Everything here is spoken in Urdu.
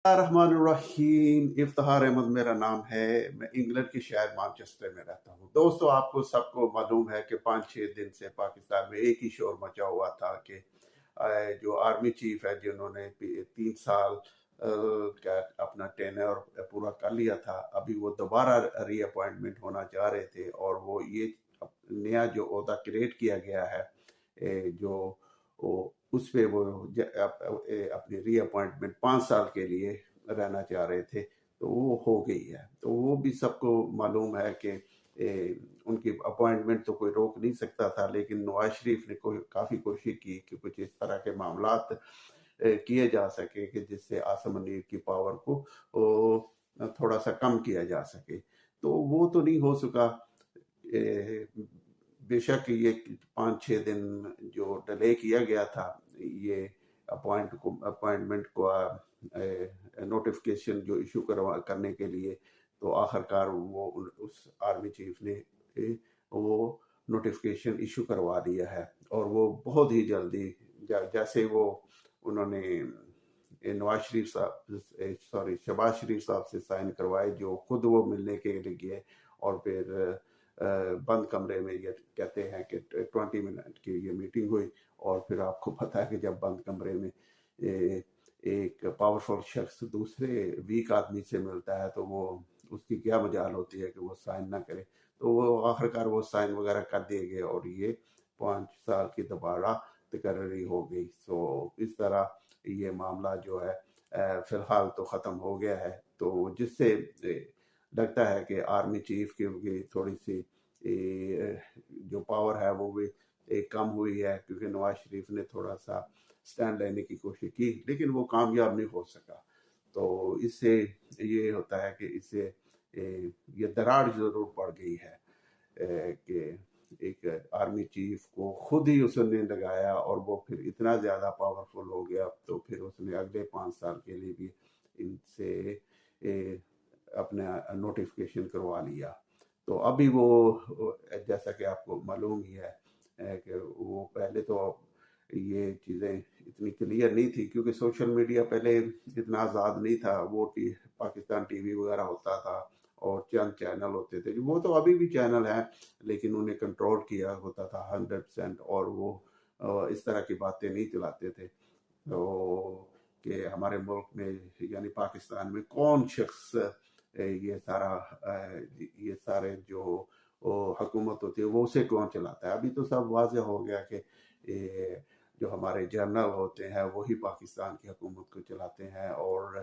الرحمن الرحیم، افتخار احمد میرا نام ہے۔ میں انگلینڈ کے شہر مانچسٹر میں رہتا ہوں۔ دوستو، آپ کو سب کو معلوم ہے کہ 5-6 دن سے پاکستان میں ایک ہی شور مچا ہوا تھا کہ جو آرمی چیف ہے، جنہوں نے 3 سال کا اپنا ٹینر پورا کر لیا تھا، ابھی وہ دوبارہ ری اپوائنٹمنٹ ہونا چاہ رہے تھے، اور وہ یہ نیا جو عہدہ کریٹ کیا گیا ہے، جو اس پہ وہ اپنی ری اپوائنٹمنٹ 5 سال کے لیے رہنا چاہ رہے تھے، تو وہ ہو گئی ہے۔ تو وہ بھی سب کو معلوم ہے کہ ان کی اپوائنٹمنٹ تو کوئی روک نہیں سکتا تھا، لیکن نواز شریف نے کافی کوشش کی کہ کچھ اس طرح کے معاملات کیے جا سکے کہ جس سے عاصم منیر کی پاور کو تھوڑا سا کم کیا جا سکے۔ تو وہ تو نہیں ہو سکا۔ بے شک یہ 5-6 دن جو ڈیلے کیا گیا تھا، یہ اپوائنٹمنٹ کو نوٹیفکیشن جو ایشو کرنے کے لیے، تو آخر کار وہ اس آرمی چیف نے وہ نوٹیفکیشن ایشو کروا دیا ہے، اور وہ بہت ہی جلدی، جیسے وہ انہوں نے شہباز شریف صاحب سے سائن کروائے، جو خود وہ ملنے کے لیے گئے، اور پھر بند کمرے میں یہ کہتے ہیں کہ 20 منٹ کی یہ میٹنگ ہوئی، اور پھر آپ کو پتہ ہے کہ جب بند کمرے میں ایک پاورفل شخص دوسرے ویک آدمی سے ملتا ہے، تو وہ اس کی کیا مجال ہوتی ہے کہ وہ سائن نہ کرے۔ تو وہ آخر کار وہ سائن وغیرہ کر دیے گئے، اور یہ 5 سال کی دوبارہ تقرری ہو گئی۔ سو اس طرح یہ معاملہ جو ہے فی الحال تو ختم ہو گیا ہے، تو جس سے لگتا ہے کہ آرمی چیف کی تھوڑی سی جو پاور ہے وہ بھی کم ہوئی ہے، کیونکہ نواز شریف نے تھوڑا سا سٹینڈ لینے کی کوشش کی، لیکن وہ کامیاب نہیں ہو سکا۔ تو اس سے یہ ہوتا ہے کہ اس سے یہ دراڑ ضرور پڑ گئی ہے کہ ایک آرمی چیف کو خود ہی اس نے لگایا، اور وہ پھر اتنا زیادہ پاورفل ہو گیا، تو پھر اس نے اگلے 5 سال کے لیے بھی ان سے اپنا نوٹیفکیشن کروا لیا۔ تو ابھی وہ جیسا کہ آپ کو معلوم ہی ہے کہ وہ پہلے تو یہ چیزیں اتنی کلیئر نہیں تھی، کیونکہ سوشل میڈیا پہلے اتنا آزاد نہیں تھا۔ وہ پاکستان ٹی وی وغیرہ ہوتا تھا، اور چند چینل ہوتے تھے، وہ تو ابھی بھی چینل ہیں، لیکن انہیں کنٹرول کیا ہوتا تھا 100%، اور وہ اس طرح کی باتیں نہیں چلاتے تھے۔ تو کہ ہمارے ملک میں یعنی پاکستان میں کون شخص یہ سارے جو حکومت ہوتی ہے وہ اسے کون چلاتا ہے۔ ابھی تو سب واضح ہو گیا کہ جو ہمارے جنرل ہوتے ہیں وہی پاکستان کی حکومت کو چلاتے ہیں، اور